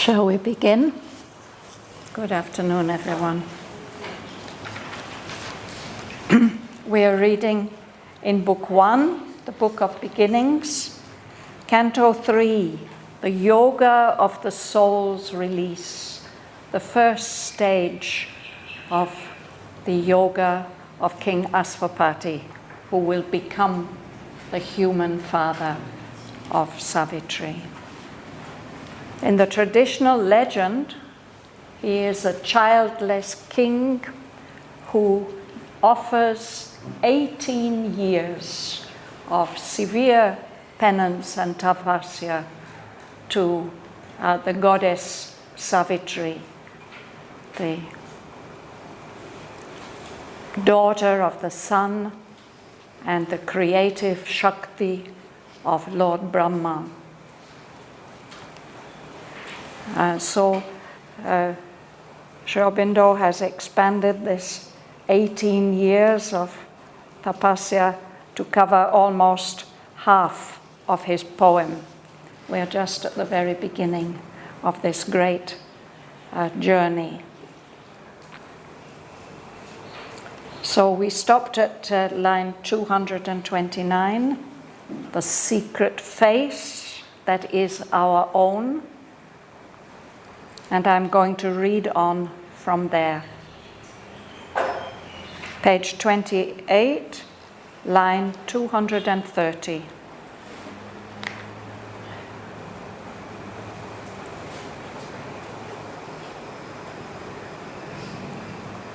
Shall we begin? Good afternoon, everyone. We are reading in Book 1, the Book of Beginnings, Canto 3, the Yoga of the Soul's Release, the first stage of the yoga of King Asvapati, who will become the human father of Savitri. In the traditional legend, he is a childless king who offers 18 years of severe penance and tapasya to the goddess Savitri, the daughter of the sun and the creative Shakti of Lord Brahma. So Sri Aurobindo has expanded this 18 years of tapasya to cover almost half of his poem. We are just at the very beginning of this great journey. So we stopped at line 229, the secret face that is our own. And I'm going to read on from there. Page 28, line 230.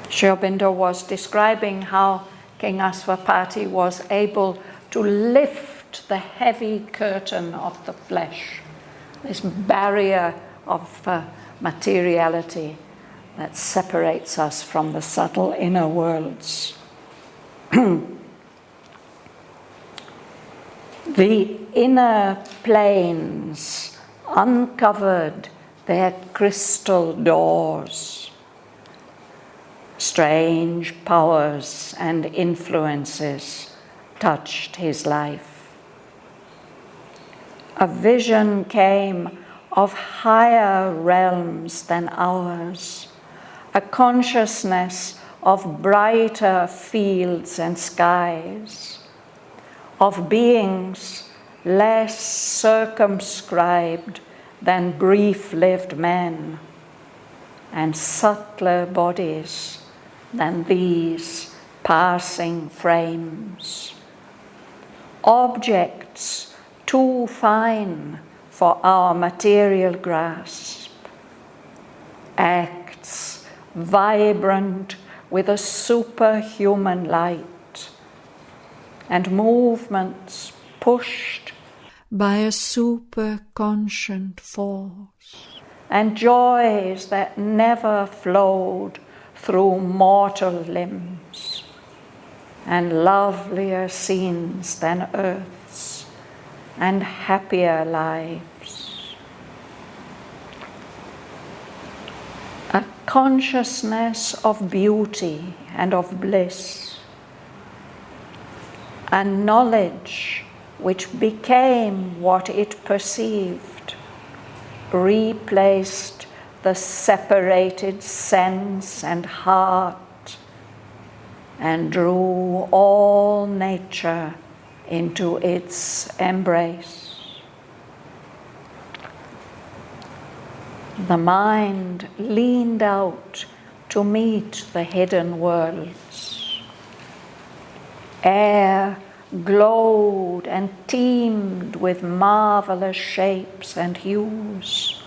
Sri Aurobindo was describing how King Asvapati was able to lift the heavy curtain of the flesh, this barrier of materiality that separates us from the subtle inner worlds. The inner planes uncovered their crystal doors. Strange powers and influences touched his life. A vision came of higher realms than ours, a consciousness of brighter fields and skies, of beings less circumscribed than brief-lived men, and subtler bodies than these passing frames. Objects too fine for our material grasp, acts vibrant with a superhuman light, and movements pushed by a superconscient force, and joys that never flowed through mortal limbs, and lovelier scenes than earth's, and happier lives. A consciousness of beauty and of bliss, a knowledge which became what it perceived, replaced the separated sense and heart, and drew all nature into its embrace. The mind leaned out to meet the hidden worlds. Air glowed and teemed with marvelous shapes and hues.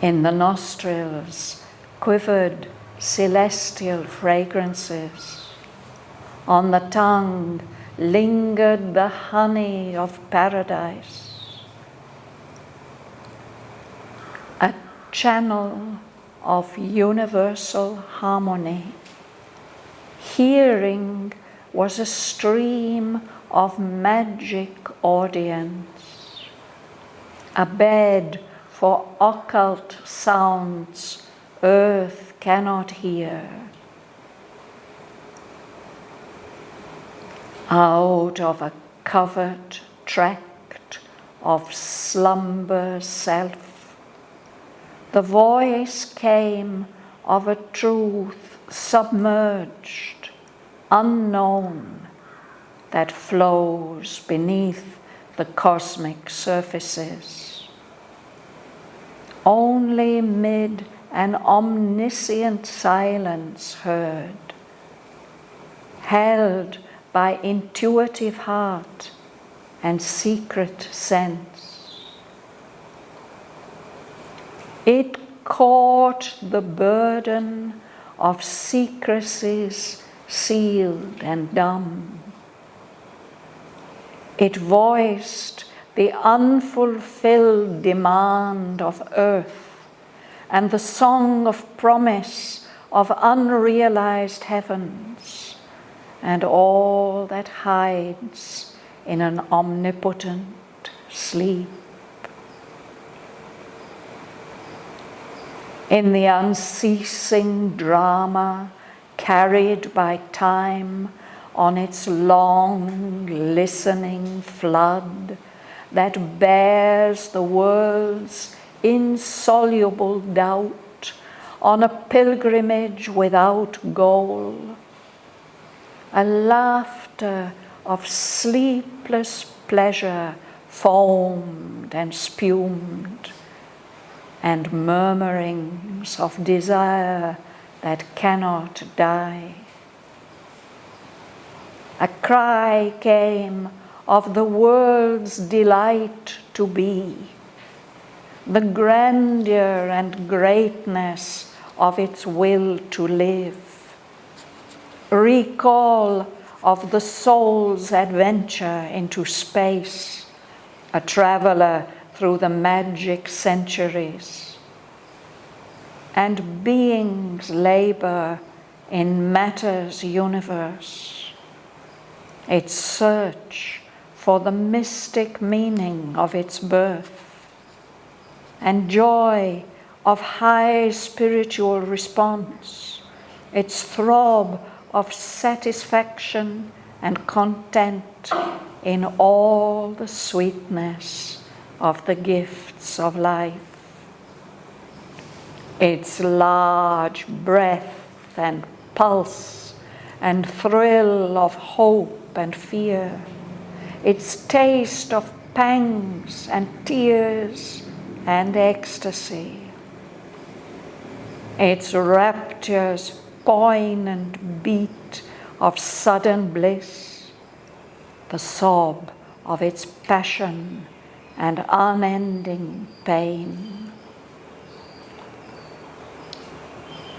In the nostrils quivered celestial fragrances. On the tongue lingered the honey of paradise. A channel of universal harmony. Hearing was a stream of magic audience, a bed for occult sounds earth cannot hear. Out of a covert tract of slumber self, The voice came of a truth submerged, unknown, that flows beneath the cosmic surfaces. Only mid an omniscient silence heard, held by intuitive heart and secret sense. It caught the burden of secrecies sealed and dumb. It voiced the unfulfilled demand of earth and the song of promise of unrealized heavens, and all that hides in an omnipotent sleep. In the unceasing drama carried by time on its long, listening flood that bears the world's insoluble doubt on a pilgrimage without goal, a laughter of sleepless pleasure foamed and spumed, and murmurings of desire that cannot die. A cry came of the world's delight to be, the grandeur and greatness of its will to live, recall of the soul's adventure into space, a traveler through the magic centuries, and being's labor in matter's universe, its search for the mystic meaning of its birth, and joy of high spiritual response, its throb of satisfaction and content in all the sweetness of the gifts of life. Its large breath and pulse and thrill of hope and fear, its taste of pangs and tears and ecstasy, its rapture's poignant beat of sudden bliss, the sob of its passion and unending pain,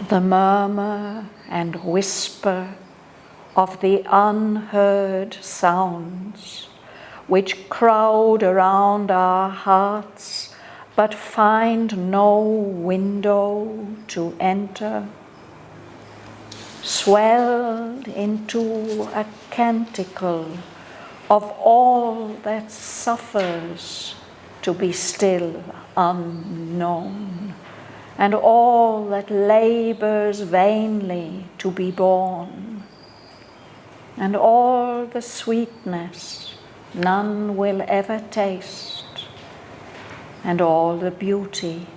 the murmur and whisper of the unheard sounds which crowd around our hearts but find no window to enter, swelled into a canticle of all that suffers to be still unknown, and all that labors vainly to be born, and all the sweetness none will ever taste, and all the beauty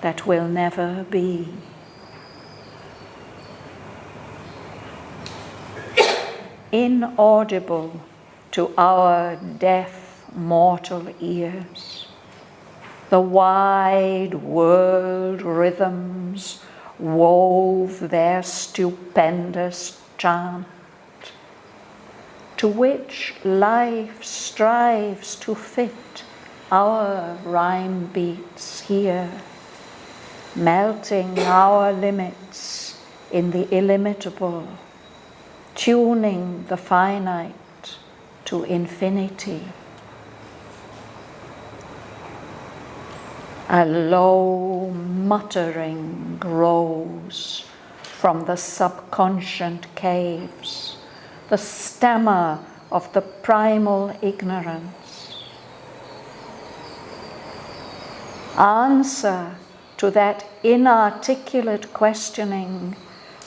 that will never be. Inaudible to our deaf mortal ears, the wide world rhythms wove their stupendous chant, to which life strives to fit our rhyme beats here, melting our limits in the illimitable, tuning the finite to infinity. A low muttering rose from the subconscient caves, the stammer of the primal ignorance. Answer to that inarticulate questioning,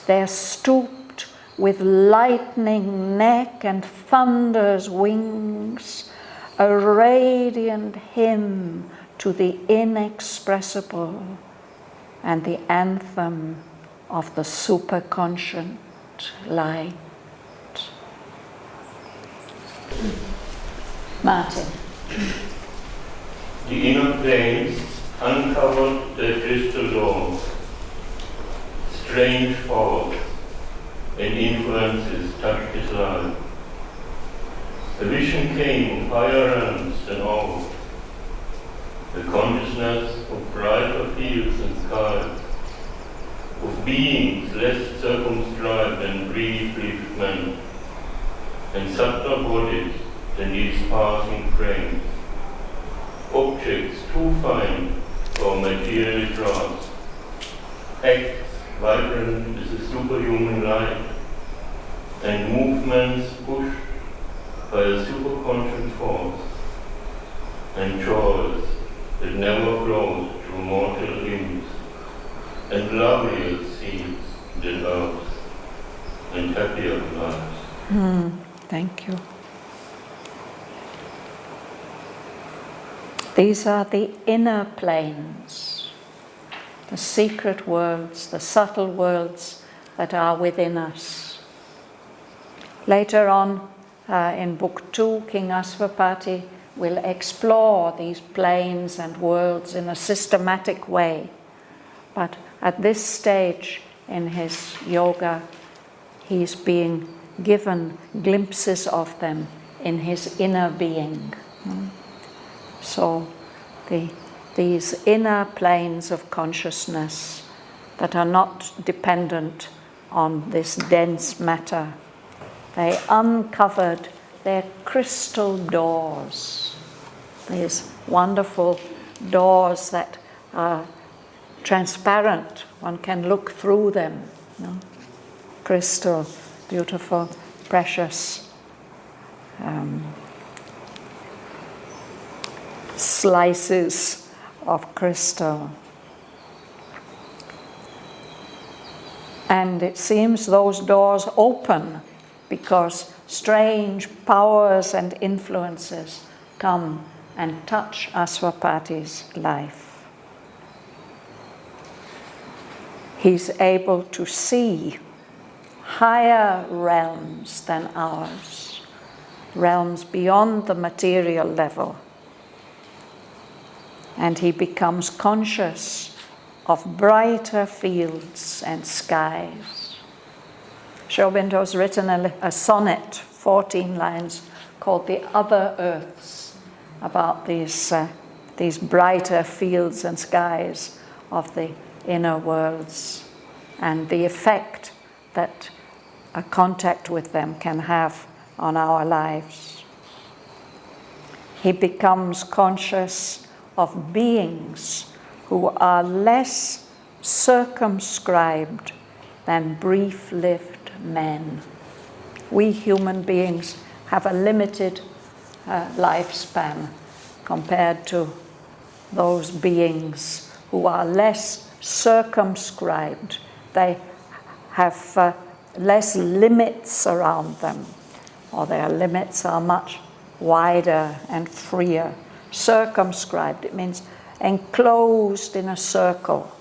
there stooped with lightning neck and thunder's wings a radiant hymn to the inexpressible, and the anthem of the superconscient light. Martin. The inner planes uncovered their crystal doors. Strange thoughts and influences touched his life. A vision came of higher realms than ours. The consciousness of brighter fields and skies, of beings less circumscribed than brief-lived men, and subtler bodies than these passing frames. Objects too fine for material grasp. Acts vibrant with a superhuman light, and movements pushed by a superconscious force, and joys that never flowed through mortal limbs, and lovelier seas than earth, and happier lives. Thank you. These are the inner planes, the secret worlds, the subtle worlds that are within us. Later on in Book 2, King Aswapati will explore these planes and worlds in a systematic way. But at this stage in his yoga, he's being given glimpses of them in his inner being. So these inner planes of consciousness that are not dependent on this dense matter, they uncovered their crystal doors, these wonderful doors that are transparent, one can look through them, crystal, beautiful, precious slices of crystal. And it seems those doors open because strange powers and influences come and touch Aswapati's life. He's able to see higher realms than ours, realms beyond the material level. And he becomes conscious of brighter fields and skies. Sri Aurobindo's written a sonnet, 14 lines, called The Other Earths, about these brighter fields and skies of the inner worlds and the effect that a contact with them can have on our lives. He becomes conscious of beings who are less circumscribed than brief-lived men. We human beings have a limited lifespan compared to those beings who are less circumscribed. They have less limits around them, or their limits are much wider and freer. Circumscribed, it means enclosed in a circle.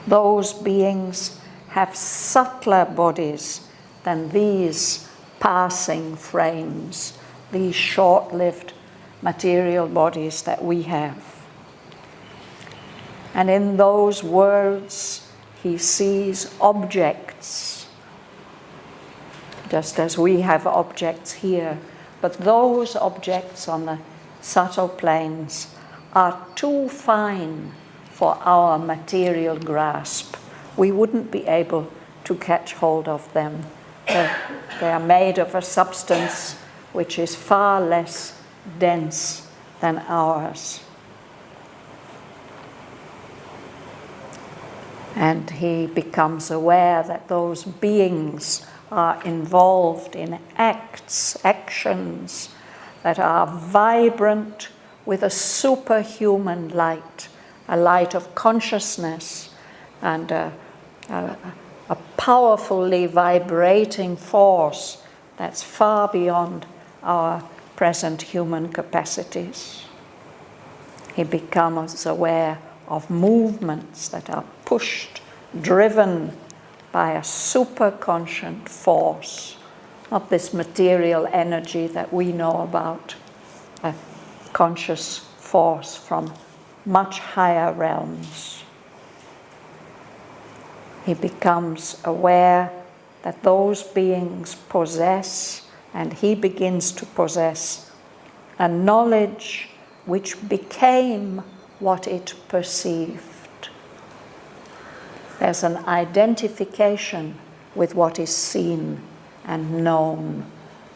Those beings have subtler bodies than these passing frames, these short-lived material bodies that we have. And in those worlds, he sees objects, just as we have objects here. But those objects on the subtle planes are too fine for our material grasp. We wouldn't be able to catch hold of them. They are made of a substance which is far less dense than ours. And he becomes aware that those beings are involved in actions that are vibrant with a superhuman light, a light of consciousness, and a powerfully vibrating force that's far beyond our present human capacities. He becomes aware of movements that are pushed, driven by a superconscient force, not this material energy that we know about, a conscious force from much higher realms. He becomes aware that those beings possess, and he begins to possess, a knowledge which became what it perceived. There's an identification with what is seen and known,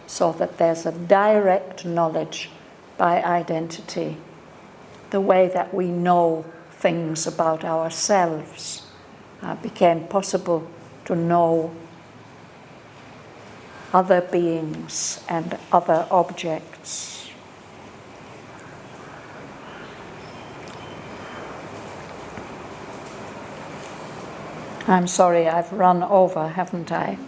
so that there's a direct knowledge by identity, the way that we know things about ourselves became possible to know other beings and other objects. I'm sorry, I've run over, haven't I?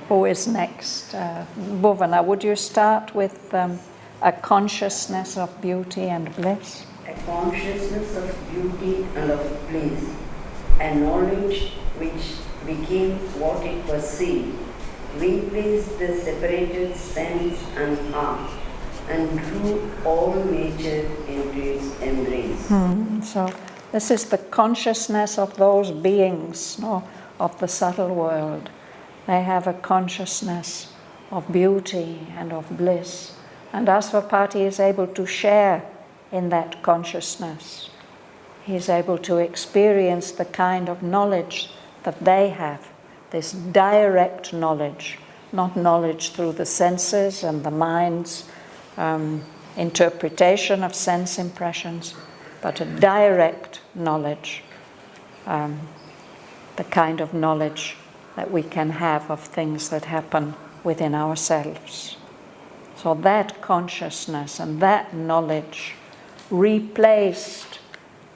Who is next? Bhavan, would you start with a consciousness of beauty and bliss? A consciousness of beauty and of bliss, a knowledge which became what it perceived, replaced the separated sense and heart, and drew all nature into its embrace. So this is the consciousness of those beings, of the subtle world. They have a consciousness of beauty and of bliss. And Asvapati is able to share in that consciousness. He's able to experience the kind of knowledge that they have, this direct knowledge, not knowledge through the senses and the mind's interpretation of sense impressions, but a direct knowledge, the kind of knowledge that we can have of things that happen within ourselves. So that consciousness and that knowledge replaced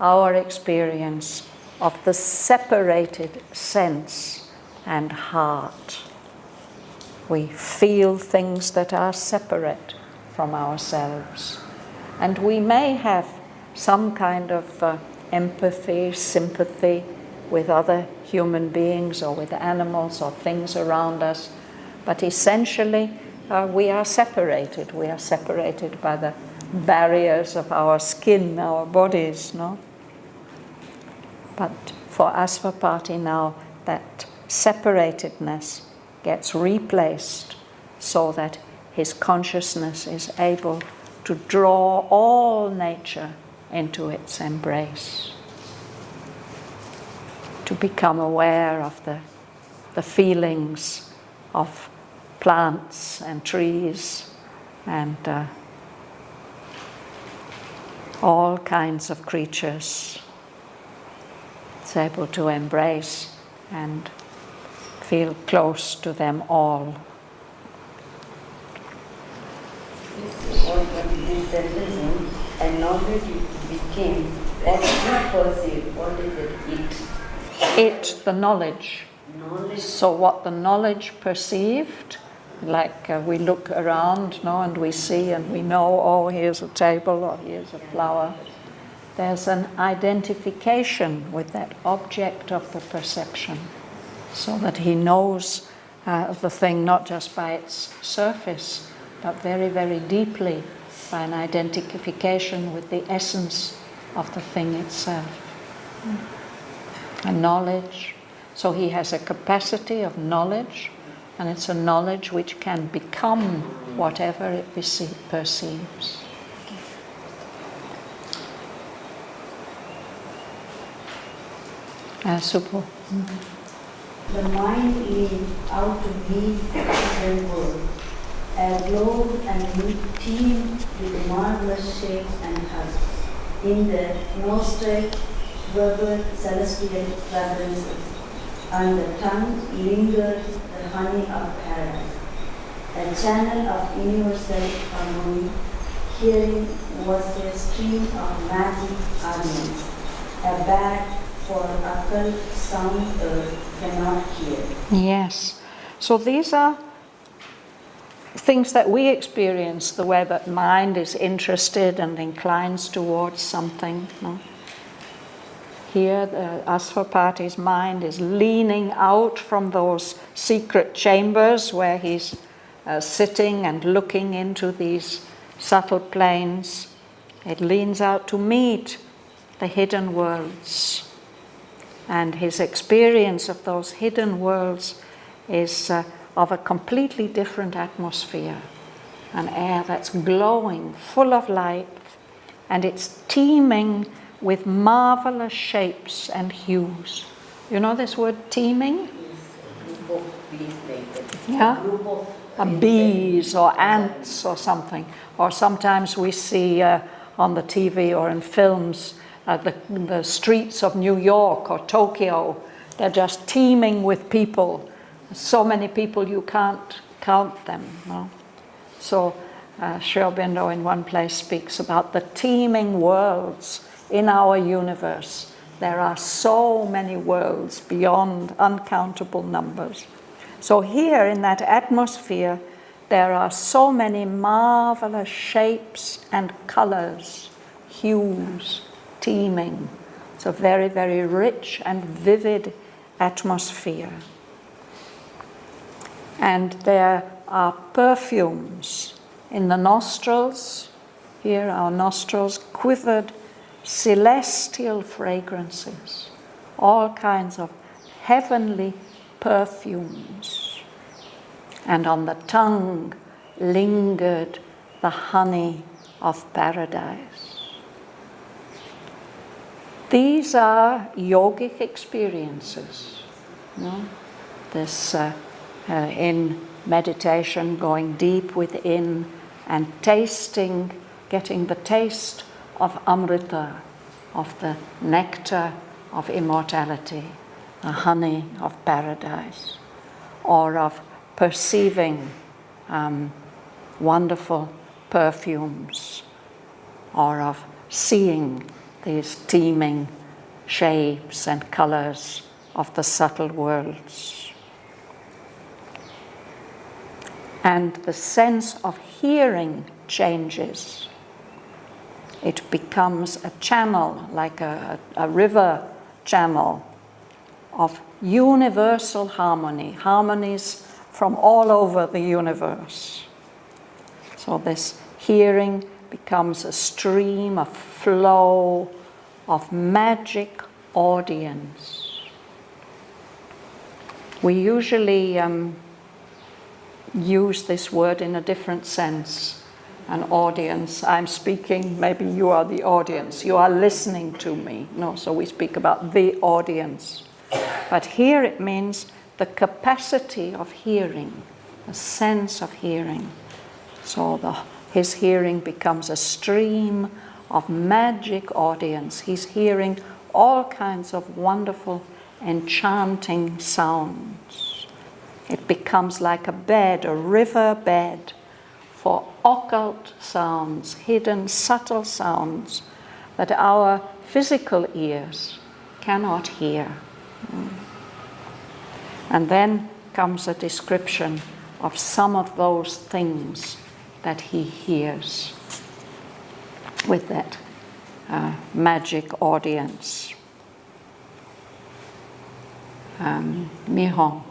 our experience of the separated sense and heart. We feel things that are separate from ourselves. And we may have some kind of empathy, sympathy with other human beings or with animals or things around us, but essentially we are separated. We are separated by the barriers of our skin, our bodies, no? But for Asvapati now, that separatedness gets replaced so that his consciousness is able to draw all nature into its embrace, to become aware of the feelings of plants and trees and all kinds of creatures. It's able to embrace and feel close to them all. This sentence, a knowledge became what we perceive. What is it? It, the knowledge. So what the knowledge perceived, like we look around, and we see and we know, oh, here's a table or here's a flower. There's an identification with that object of the perception, so that he knows the thing not just by its surface, but very, very deeply by an identification with the essence of the thing itself. A knowledge. So he has a capacity of knowledge, and it's a knowledge which can become whatever it perceives. Subbu. The mind leaves out to meet the different world, a globe and teem with marvelous shapes and hugs. In the nostril verbal celestial fragrances, and the tongue lingered the honey of paradise. A channel of universal harmony, hearing was a stream of magic harmonies, a bag for occult sound earth cannot hear. Yes. So these are things that we experience, the way that mind is interested and inclines towards something. No? Here, the Asvapati's mind is leaning out from those secret chambers where he's sitting and looking into these subtle planes. It leans out to meet the hidden worlds. And his experience of those hidden worlds is of a completely different atmosphere. An air that's glowing, full of light, and it's teeming with marvelous shapes and hues. You know this word teeming? Group of bees like that. Yeah? Group of Bees or ants or something. Or sometimes we see on the TV or in films the streets of New York or Tokyo. They're just teeming with people. So many people you can't count them. No? So Sri Aurobindo in one place speaks about the teeming worlds in our universe. There are so many worlds beyond uncountable numbers. So here in that atmosphere, there are so many marvelous shapes and colors, hues, teeming. It's a very, very rich and vivid atmosphere. And there are perfumes in the nostrils. Here our nostrils quivered celestial fragrances, all kinds of heavenly perfumes. And on the tongue lingered the honey of paradise. These are yogic experiences. You know? This in meditation, going deep within and tasting, getting the taste of Amrita, of the nectar of immortality, the honey of paradise, or of perceiving wonderful perfumes, or of seeing these teeming shapes and colors of the subtle worlds. And the sense of hearing changes. It becomes a channel, like a river channel of universal harmony, harmonies from all over the universe. So this hearing becomes a stream, a flow of magic audience. We usually use this word in a different sense. An audience, I'm speaking, maybe you are the audience, you are listening to me. No, so we speak about the audience. But here it means the capacity of hearing, the sense of hearing. So his hearing becomes a stream of magic audience. He's hearing all kinds of wonderful, enchanting sounds. It becomes like a bed, a river bed, for occult sounds, hidden, subtle sounds that our physical ears cannot hear. And then comes a description of some of those things that he hears with that magic audience. Mihong.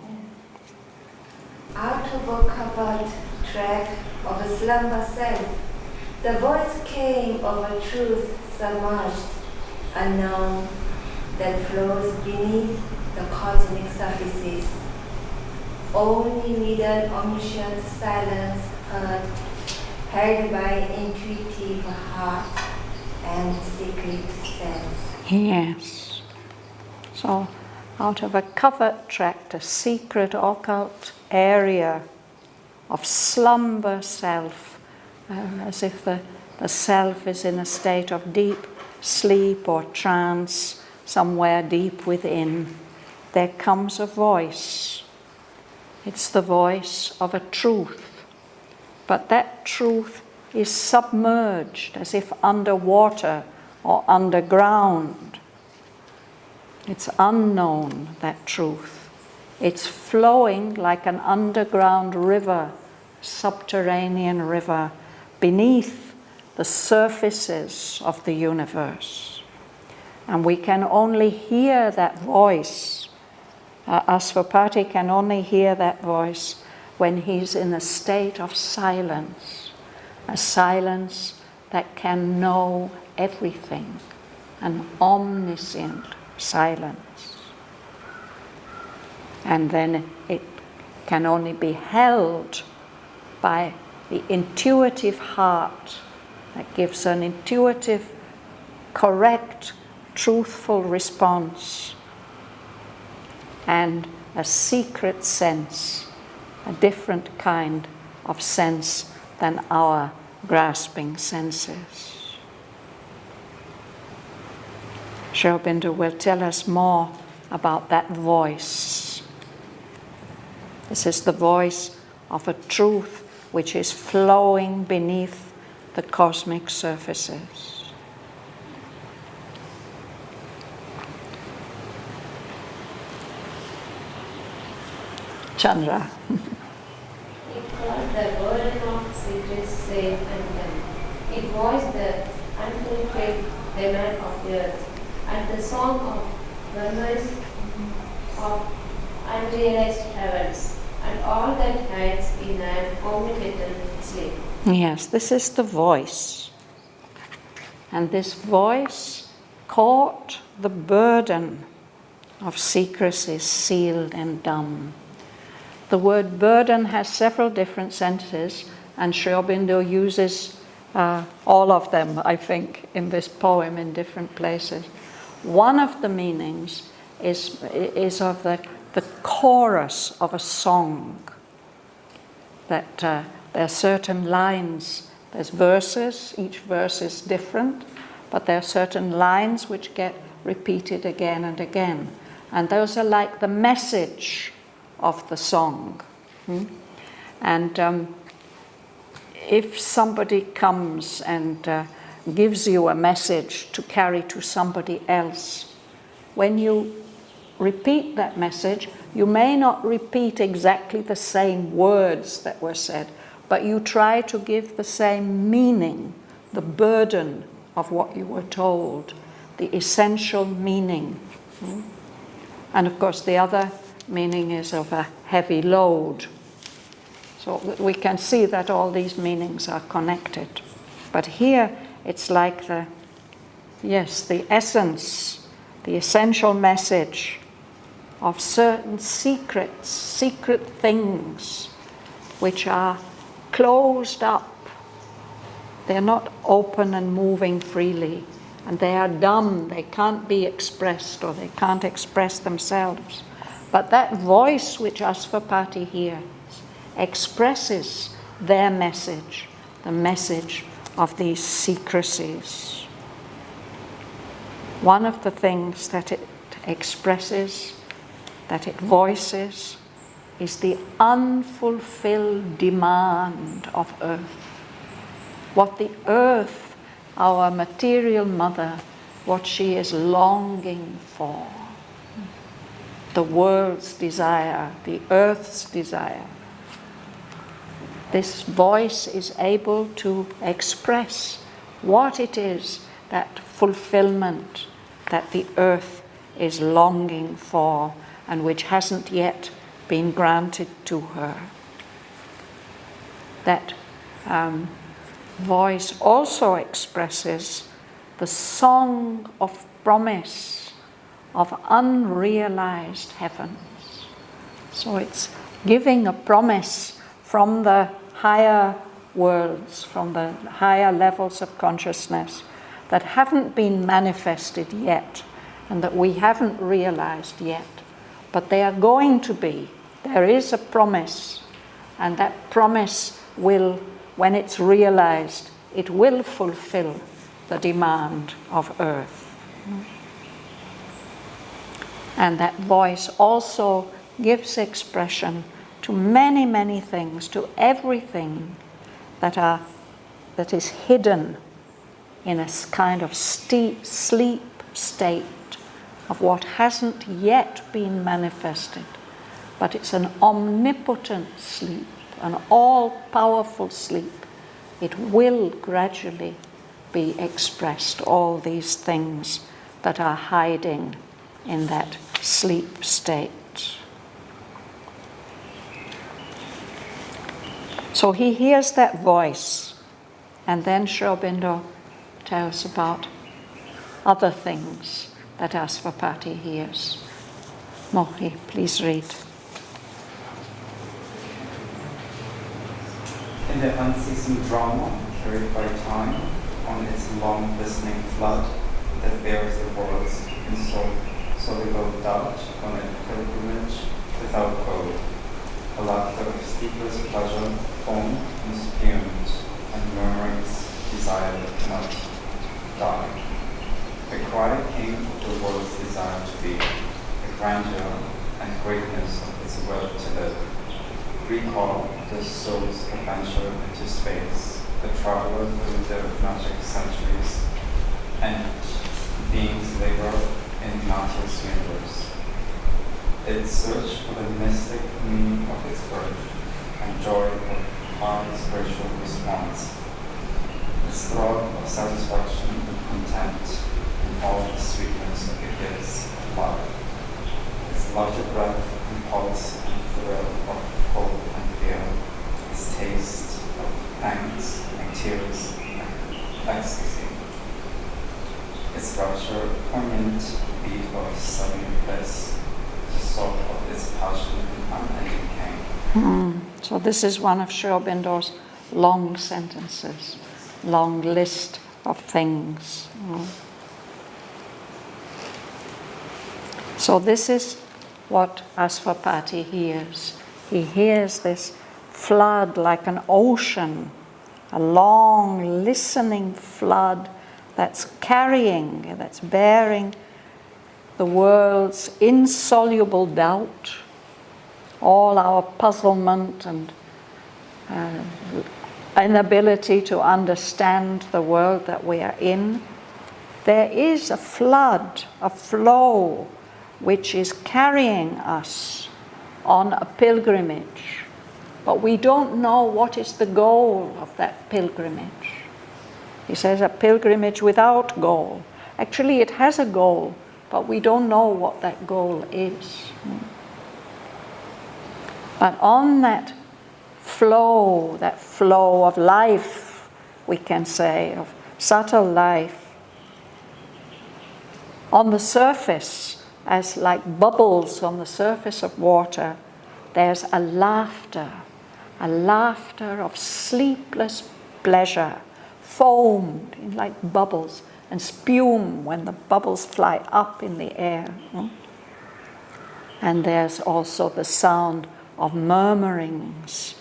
Out of a covered track of a slumber self, the voice came of a truth submerged, unknown, that flows beneath the cosmic surfaces. Only middle omniscient silence heard, held by intuitive heart and secret sense. Yes. So out of a covert tract, a secret occult area of slumber self, as if the self is in a state of deep sleep or trance, somewhere deep within, there comes a voice. It's the voice of a truth, but that truth is submerged as if underwater or underground. It's unknown, that truth. It's flowing like an underground river, subterranean river, beneath the surfaces of the universe. And we can only hear that voice. Asvapati can only hear that voice when he's in a state of silence, a silence that can know everything, an omniscient silence. And then it can only be held by the intuitive heart that gives an intuitive, correct, truthful response, and a secret sense, a different kind of sense than our grasping senses. Sri Aurobindo will tell us more about that voice. This is the voice of a truth which is flowing beneath the cosmic surfaces. Chandra. It called the burden of secrets safe and done. It voiced the unfulfilled demand of the earth and the song of murmurs of unrealized heavens and all that hides in an omnipotent sleep. Yes, this is the voice. And this voice caught the burden of secrecy sealed and dumb. The word burden has several different senses, and Sri Aurobindo uses all of them, I think, in this poem in different places. One of the meanings is of the chorus of a song, that there are certain lines, there's verses, each verse is different, but there are certain lines which get repeated again and again. And those are like the message of the song. And if somebody comes and gives you a message to carry to somebody else, when you repeat that message, you may not repeat exactly the same words that were said, but you try to give the same meaning, the burden of what you were told, the essential meaning. And of course the other meaning is of a heavy load. So we can see that all these meanings are connected. But here it's like the essence, the essential message of certain secrets, secret things which are closed up. They're not open and moving freely, and they are dumb, they can't be expressed, or they can't express themselves. But that voice which Asvapati hears expresses their message, the message of these secrecies. One of the things that it expresses, that it voices, is the unfulfilled demand of earth. What the earth, our material mother, what she is longing for. The world's desire, the earth's desire. This voice is able to express what it is, that fulfillment that the earth is longing for and which hasn't yet been granted to her. That voice also expresses the song of promise of unrealized heavens. So it's giving a promise from the higher worlds, from the higher levels of consciousness that haven't been manifested yet and that we haven't realized yet, but they are going to be. There is a promise, and that promise will, when it's realized, it will fulfill the demand of earth. And that voice also gives expression to many, many things, to everything that is hidden in a kind of sleep state of what hasn't yet been manifested. But it's an omnipotent sleep, an all-powerful sleep. It will gradually be expressed, all these things that are hiding in that sleep state. So he hears that voice, and then Sri Aurobindo tells about other things that Asvapati hears. Mohi, please read. In the unceasing drama carried by time on its long listening flood that bears the world's insoluble doubt on a pilgrimage without goal, a laughter of sleepless pleasure, foam and spumed, and murmurings desire that cannot die. The cry came of the world's desire to be, the grandeur and greatness of its will to live. Recall the soul's adventure into space, the traveler through the magic centuries, and being's labor in matter's universe. Its search for the mystic meaning of its birth, and joy of our spiritual response. Its throb of satisfaction and content in all the sweetness of the gifts of love. Its lighter breath and pulse and thrill of hope and fear. Its taste of thanks and tears and ecstasy. Its rapture, poignant beat of sudden bliss, the soul of its passion and unending pain. So this is one of Sri Aurobindo's long sentences, long list of things. So this is what Asvapati hears. He hears this flood like an ocean, a long listening flood that's carrying, that's bearing the world's insoluble doubt, all our puzzlement and inability to understand the world that we are in. There is a flood, a flow, which is carrying us on a pilgrimage. But we don't know what is the goal of that pilgrimage. He says a pilgrimage without goal. Actually, it has a goal, but we don't know what that goal is. But on that flow of life, we can say, of subtle life, on the surface, as like bubbles on the surface of water, there's a laughter of sleepless pleasure, foamed in like bubbles, and spume when the bubbles fly up in the air. And there's also the sound of murmurings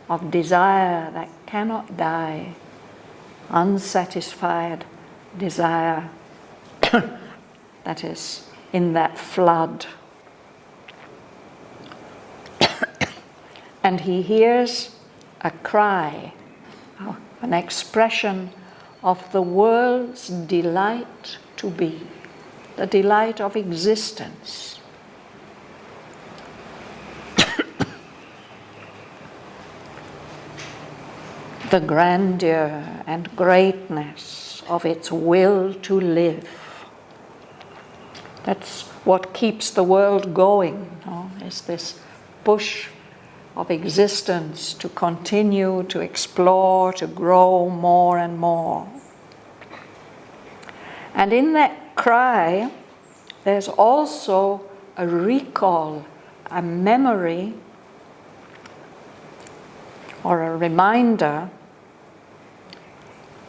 of desire that cannot die, unsatisfied desire that is in that flood. And he hears a cry, an expression of the world's delight to be, the delight of existence. The grandeur and greatness of its will to live. That's what keeps the world going, is this push of existence to continue to explore, to grow more and more. And in that cry, there's also a recall, a memory, or a reminder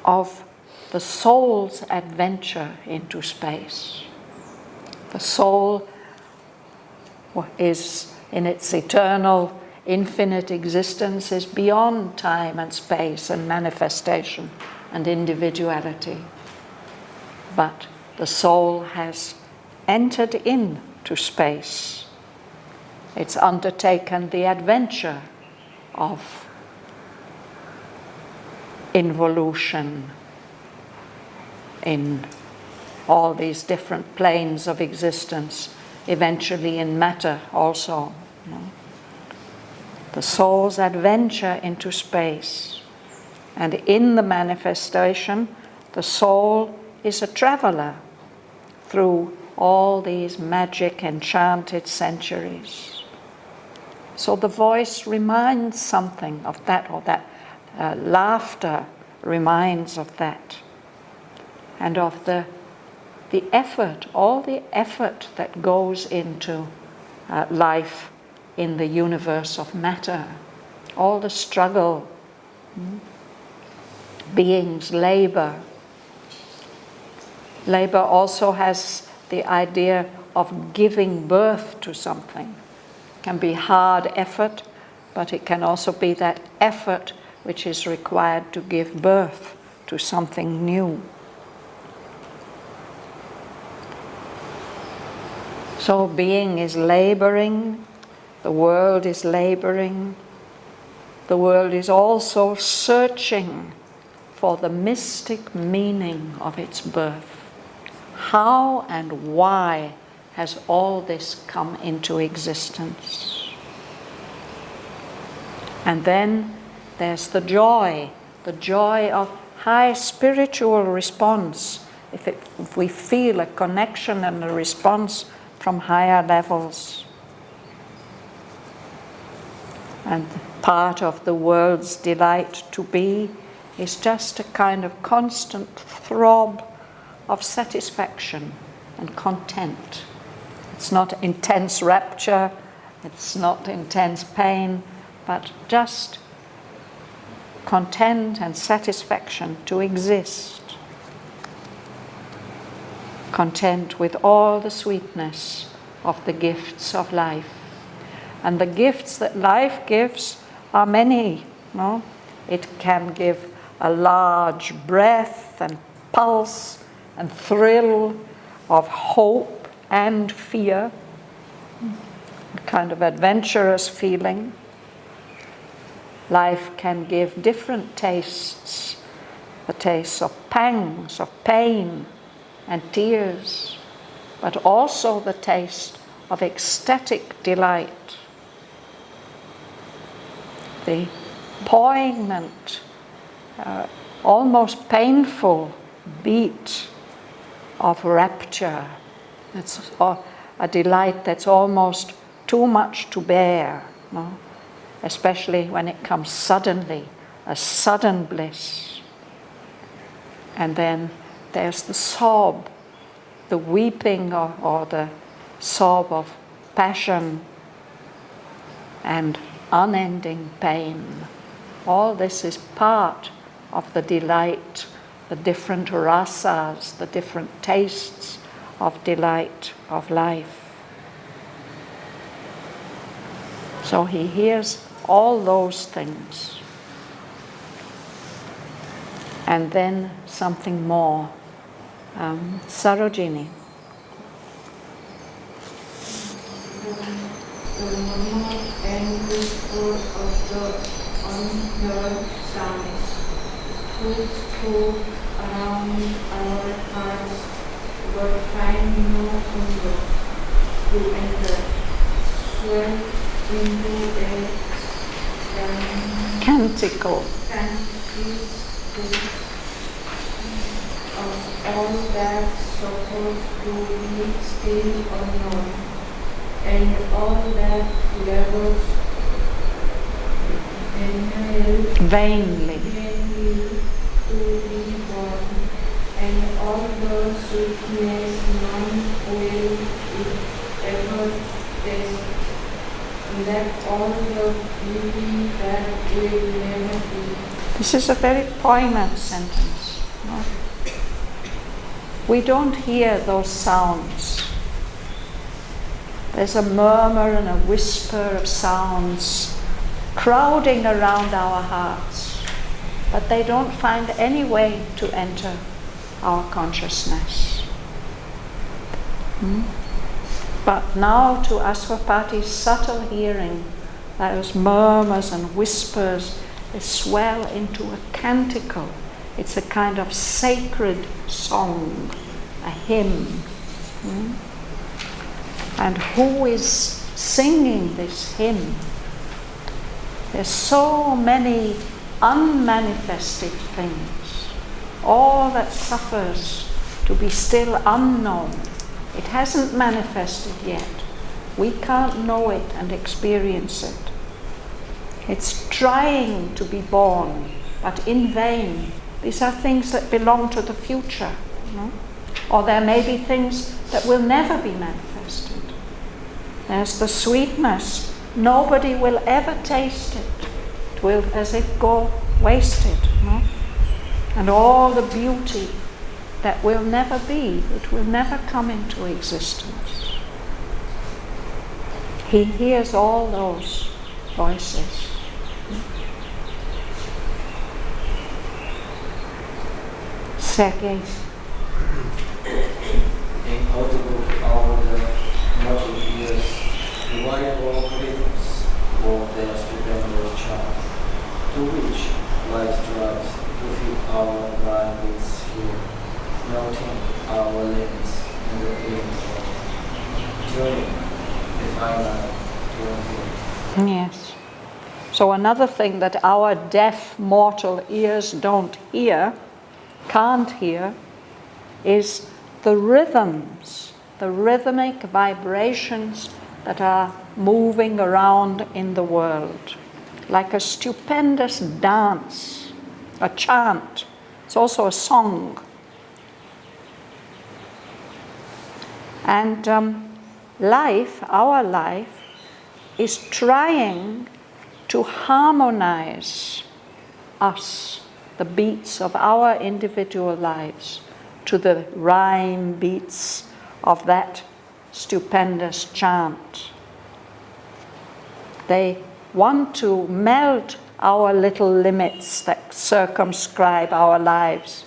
of the soul's adventure into space. The soul is, in its eternal, infinite existence, is beyond time and space and manifestation and individuality. But the soul has entered into space. It's undertaken the adventure of involution in all these different planes of existence, eventually in matter also. The soul's adventure into space. And in the manifestation, the soul is a traveler through all these magic, enchanted centuries. So the voice reminds something of that, or that laughter reminds of that, and of the effort, all the effort that goes into life in the universe of matter, all the struggle, beings labor. Labor also has the idea of giving birth to something. It can be hard effort, but it can also be that effort which is required to give birth to something new. So being is laboring, the world is laboring, the world is also searching for the mystic meaning of its birth. How and why has all this come into existence? And then there's the joy of high spiritual response, if we feel a connection and a response from higher levels. And part of the world's delight to be is just a kind of constant throb of satisfaction and content. It's not intense rapture, it's not intense pain, but just content and satisfaction to exist. Content with all the sweetness of the gifts of life. And the gifts that life gives are many. No? It can give a large breath and pulse and thrill of hope and fear, a kind of adventurous feeling. Life can give different tastes, the taste of pangs, of pain and tears, but also the taste of ecstatic delight. The poignant, almost painful beat of rapture. It's a delight that's almost too much to bear, no? Especially when it comes suddenly, a sudden bliss. And then there's the sob, the weeping or the sob of passion and unending pain. All this is part of the delight, the different rasas, the different tastes of delight of life. So he hears all those things. And then something more. Sarojini. The murmur and whisper of the unheard sounds which go around our hearts but find no window to enter, swell into a Canticle. Of all that's supposed to be still unknown, and all that labors Vainly. to be born, and all the sweetness none will ever taste, that all the beauty that will never be. This is a very poignant sentence. No? We don't hear those sounds. There's a murmur and a whisper of sounds crowding around our hearts, but they don't find any way to enter our consciousness. But now to Aswapati's subtle hearing, those murmurs and whispers, they swell into a canticle. It's a kind of sacred song, a hymn. And who is singing this hymn? There's so many unmanifested things. All that suffers to be still unknown. It hasn't manifested yet. We can't know it and experience it. It's trying to be born, but in vain. These are things that belong to the future. No? Or there may be things that will never be manifested. There's the sweetness. Nobody will ever taste it. It will as if go wasted. No? And all the beauty that will never be, it will never come into existence. He hears all those voices. Sergei. In audible over the mortal years, the wide world rhythms wove their stupendous charm, to which life strives to fit our blind beats here, noting our limits in the image of tuning the finite to infinite. Yes. So another thing that our deaf mortal ears don't hear, can't hear, is the rhythms, the rhythmic vibrations that are moving around in the world, like a stupendous dance, a chant. It's also a song. And life, our life, is trying to harmonize us, the beats of our individual lives, to the rhyme beats of that stupendous chant. They want to melt our little limits that circumscribe our lives,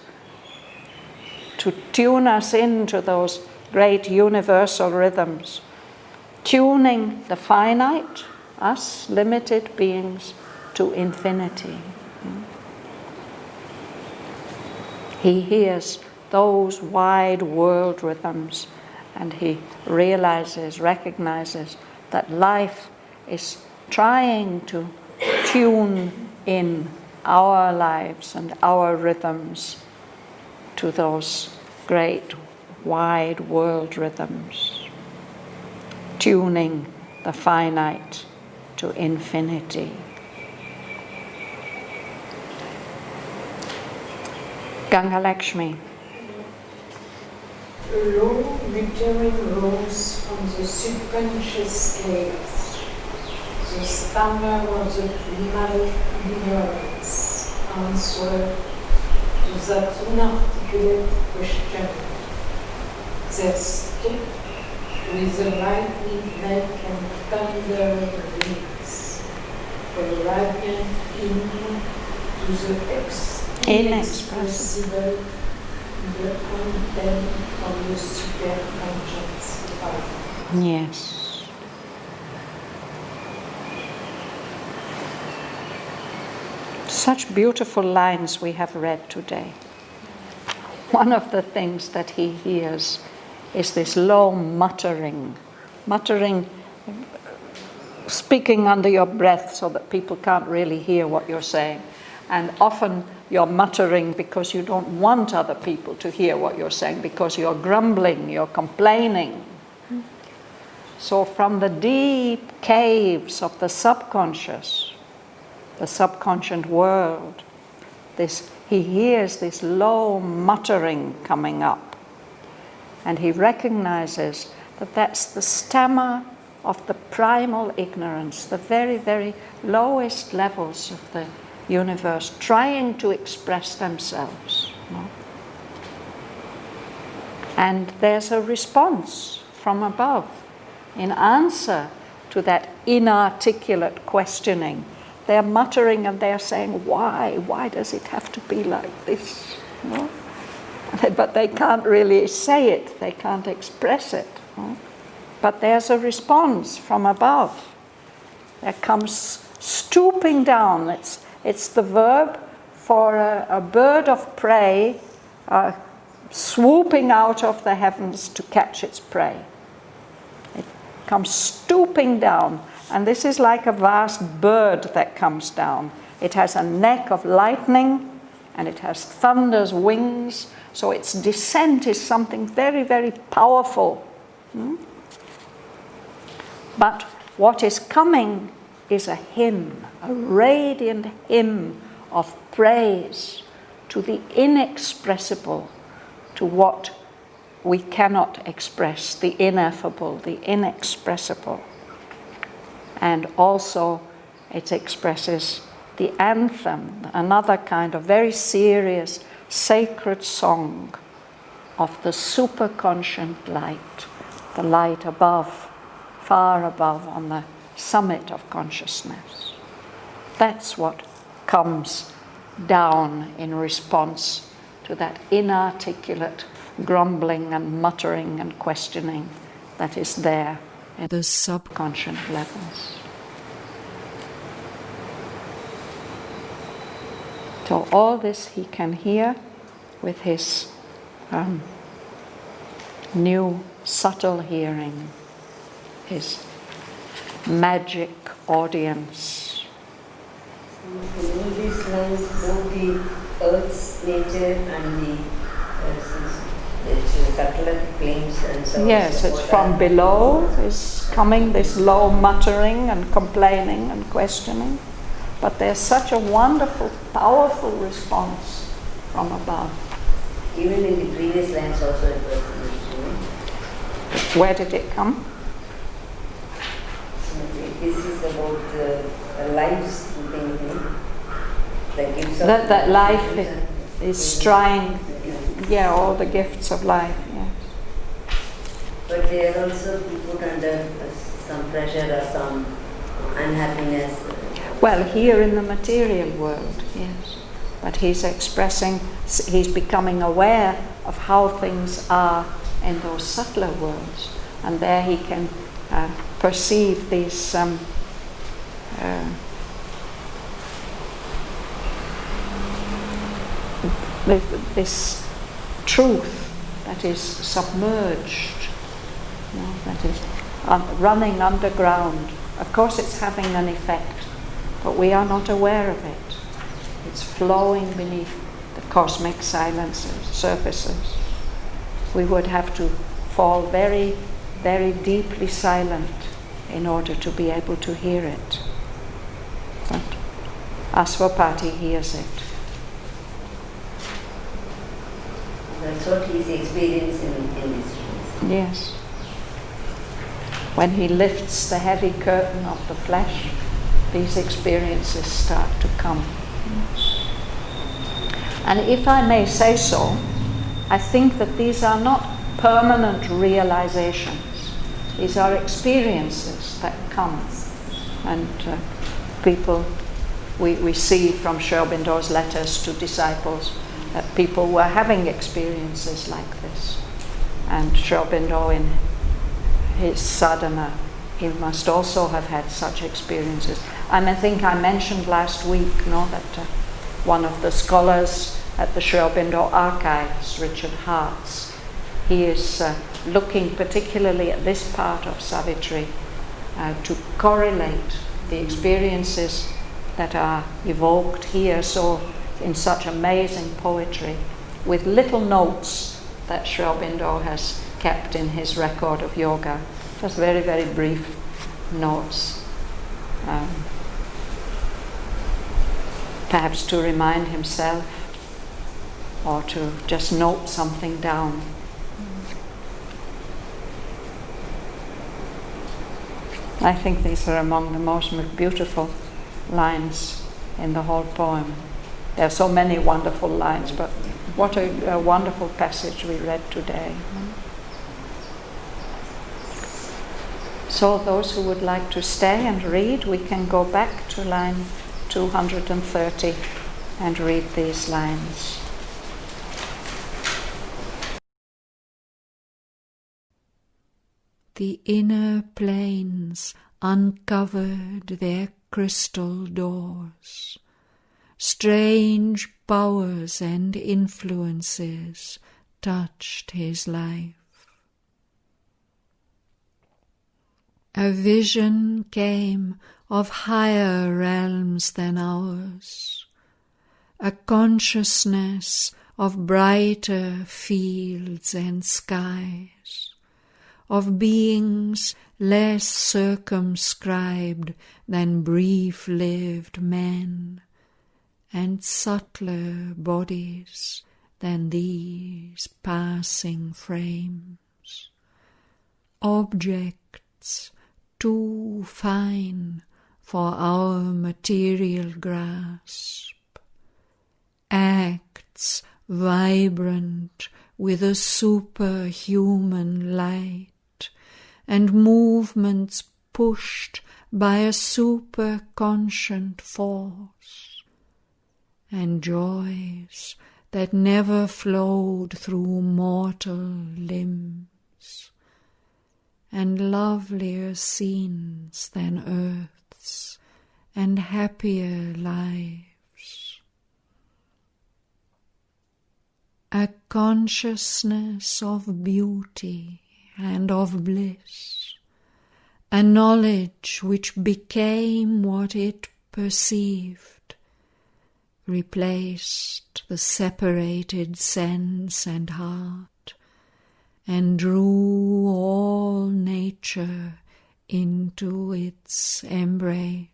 to tune us into those great universal rhythms, tuning the finite, us limited beings, to infinity. He hears those wide world rhythms, and he realizes, recognizes that life is trying to tune in our lives and our rhythms to those great wide world rhythms, tuning the finite to infinity. Ganga Lakshmi. A low glittering rose from the subconscious scales, the stammer of the primal ignorance, answer to that inarticulate question. That stick with the lightning neck and thunder wings, a radiant hymn to the inexpressible, the content of the superconscious life. Yes. Such beautiful lines we have read today. One of the things that he hears is this low muttering, speaking under your breath so that people can't really hear what you're saying. And often you're muttering because you don't want other people to hear what you're saying, because you're grumbling, you're complaining. So from the deep caves of the subconscious world, he hears this low muttering coming up. And he recognizes that that's the stammer of the primal ignorance, the very, very lowest levels of the universe trying to express themselves. No? And there's a response from above in answer to that inarticulate questioning. They're muttering and they're saying, why? Why does it have to be like this? No? But they can't really say it, they can't express it. No? But there's a response from above. There comes stooping down. It's the verb for a bird of prey swooping out of the heavens to catch its prey. It comes stooping down. And this is like a vast bird that comes down. It has a neck of lightning and it has thunder's wings, so its descent is something very, very powerful. But what is coming is a hymn, a radiant hymn of praise to the inexpressible, to what we cannot express, the ineffable, the inexpressible. And also it expresses the anthem, another kind of very serious, sacred song of the superconscient light, the light above, far above, on the summit of consciousness. That's what comes down in response to that inarticulate grumbling and muttering and questioning that is there at the subconscious levels. So all this he can hear with his new subtle hearing, his magic audience. In all these lines, both the earth's nature and the subtler planes and so on. Yes, it's from below is coming this low muttering and complaining and questioning. But there's such a wonderful, powerful response from above. Even in the previous lines also it was. Where did it come? This is about the lives thing, that gives of That life is trying, all the gifts of life, yes. But they are also put under some pressure or some unhappiness. Well, here in the material world, yes. But he's expressing, he's becoming aware of how things are in those subtler worlds. And there he can perceive these this truth that is submerged, that is running underground. Of course it's having an effect, but we are not aware of it. It's flowing beneath the cosmic silences, surfaces. We would have to fall very, very deeply silent in order to be able to hear it. But Aswapati hears it. That's what he's experiencing in this dream. Yes. When he lifts the heavy curtain of the flesh, these experiences start to come. And if I may say so, I think that these are not permanent realizations. These are experiences that come. And people, we see from Sri Aurobindo's letters to disciples that people were having experiences like this. And Sri Aurobindo in his sadhana, he must also have had such experiences. And I think I mentioned last week, that one of the scholars at the Sri Aurobindo archives, Richard Hartz, he is looking particularly at this part of Savitri to correlate the experiences that are evoked here so in such amazing poetry with little notes that Sri Aurobindo has kept in his record of yoga. Just very, very brief notes. Perhaps to remind himself or to just note something down. I think these are among the most beautiful lines in the whole poem. There are so many wonderful lines, but what a wonderful passage we read today. So those who would like to stay and read, we can go back to line 230 and read these lines. The inner planes uncovered their crystal doors. Strange powers and influences touched his life. A vision came of higher realms than ours, a consciousness of brighter fields and skies, of beings less circumscribed than brief-lived men, and subtler bodies than these passing frames, objects too fine for our material grasp, acts vibrant with a superhuman light, and movements pushed by a superconscient force, and joys that never flowed through mortal limbs, and lovelier scenes than earth's, and happier lives. A consciousness of beauty and of bliss, a knowledge which became what it perceived, replaced the separated sense and heart, and drew all nature into its embrace.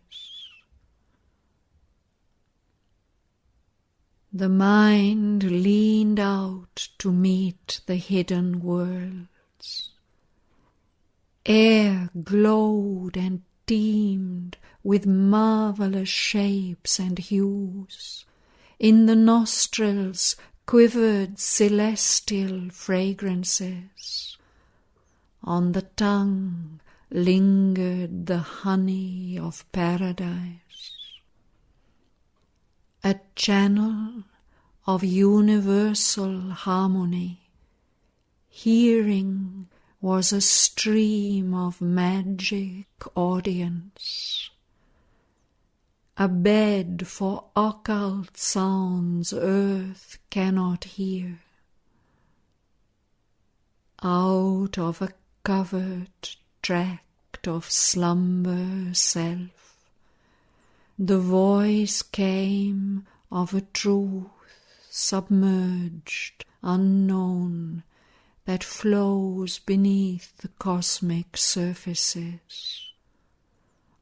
The mind leaned out to meet the hidden worlds. Air glowed and teemed with marvelous shapes and hues. In the nostrils quivered celestial fragrances. On the tongue lingered the honey of paradise. A channel of universal harmony. Hearing was a stream of magic audience. A bed for occult sounds earth cannot hear. Out of a covered tract of slumber self, the voice came of a truth submerged, unknown, that flows beneath the cosmic surfaces.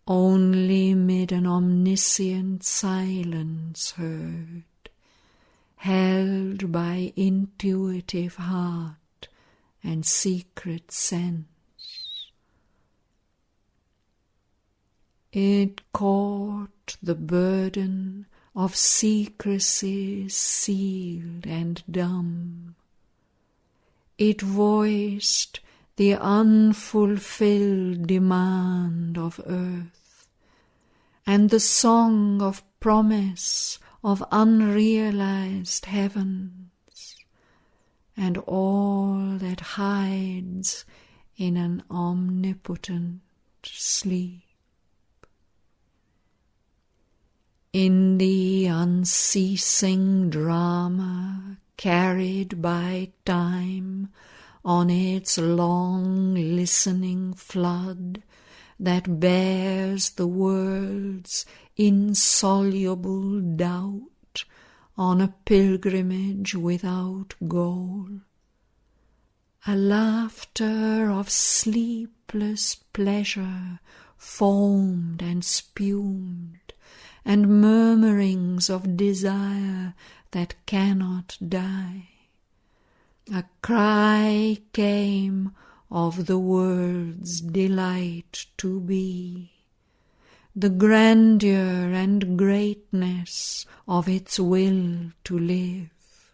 Only mid an omniscient silence heard, held by intuitive heart and secret sense. It caught the burden of secrecies sealed and dumb. It voiced the unfulfilled demand of earth, and the song of promise of unrealized heavens, and all that hides in an omnipotent sleep. In the unceasing drama carried by time on its long listening flood that bears the world's insoluble doubt on a pilgrimage without goal, a laughter of sleepless pleasure foamed and spumed, and murmurings of desire that cannot die. A cry came of the world's delight to be, the grandeur and greatness of its will to live,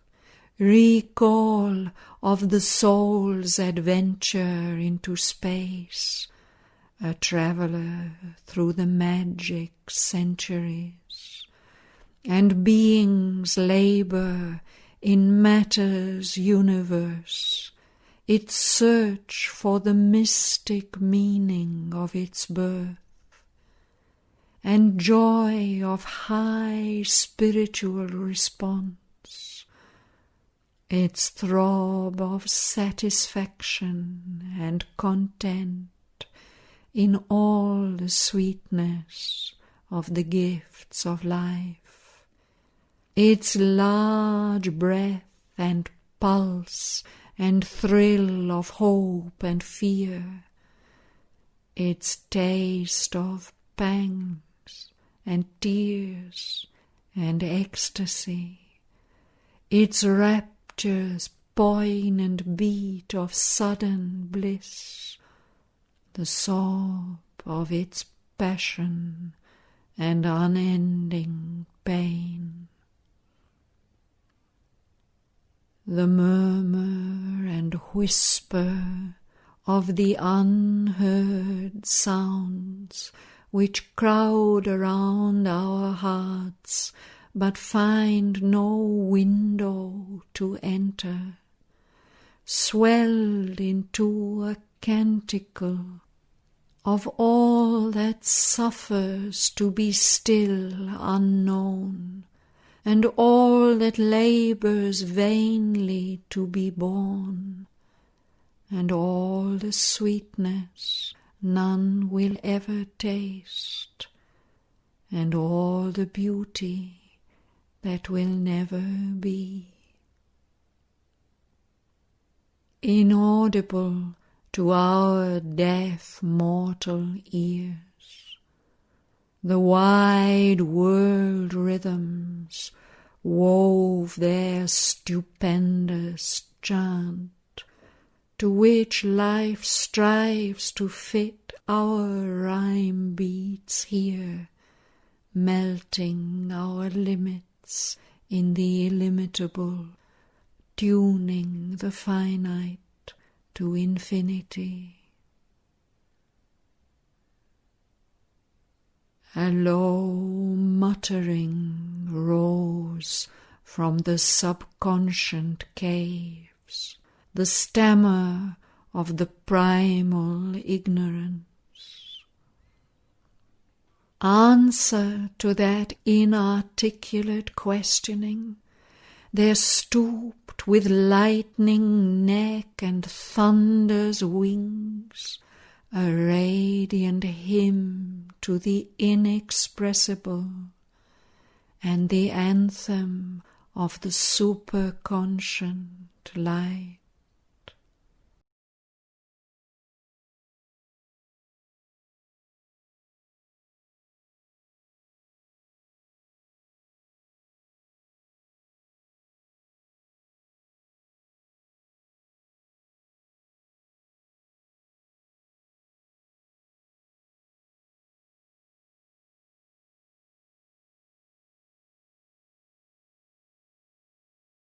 recall of the soul's adventure into space, a traveller through the magic centuries, and being's labour in matter's universe, its search for the mystic meaning of its birth, and joy of high spiritual response, its throb of satisfaction and content in all the sweetness of the gifts of life, its large breath and pulse and thrill of hope and fear, its taste of pangs and tears and ecstasy, its rapture's poignant beat of sudden bliss, the sob of its passion and unending pain. The murmur and whisper of the unheard sounds which crowd around our hearts but find no window to enter, swelled into a canticle of all that suffers to be still unknown, and all that labours vainly to be born, and all the sweetness none will ever taste, and all the beauty that will never be. Inaudible to our deaf mortal ears, the wide world rhythms wove their stupendous chant, to which life strives to fit our rhyme beats here, melting our limits in the illimitable, tuning the finite to infinity. A low muttering rose from the subconscient caves, the stammer of the primal ignorance. Answer to that inarticulate questioning, there stooped with lightning neck and thunder's wings a radiant hymn to the inexpressible, and the anthem of the superconscient light.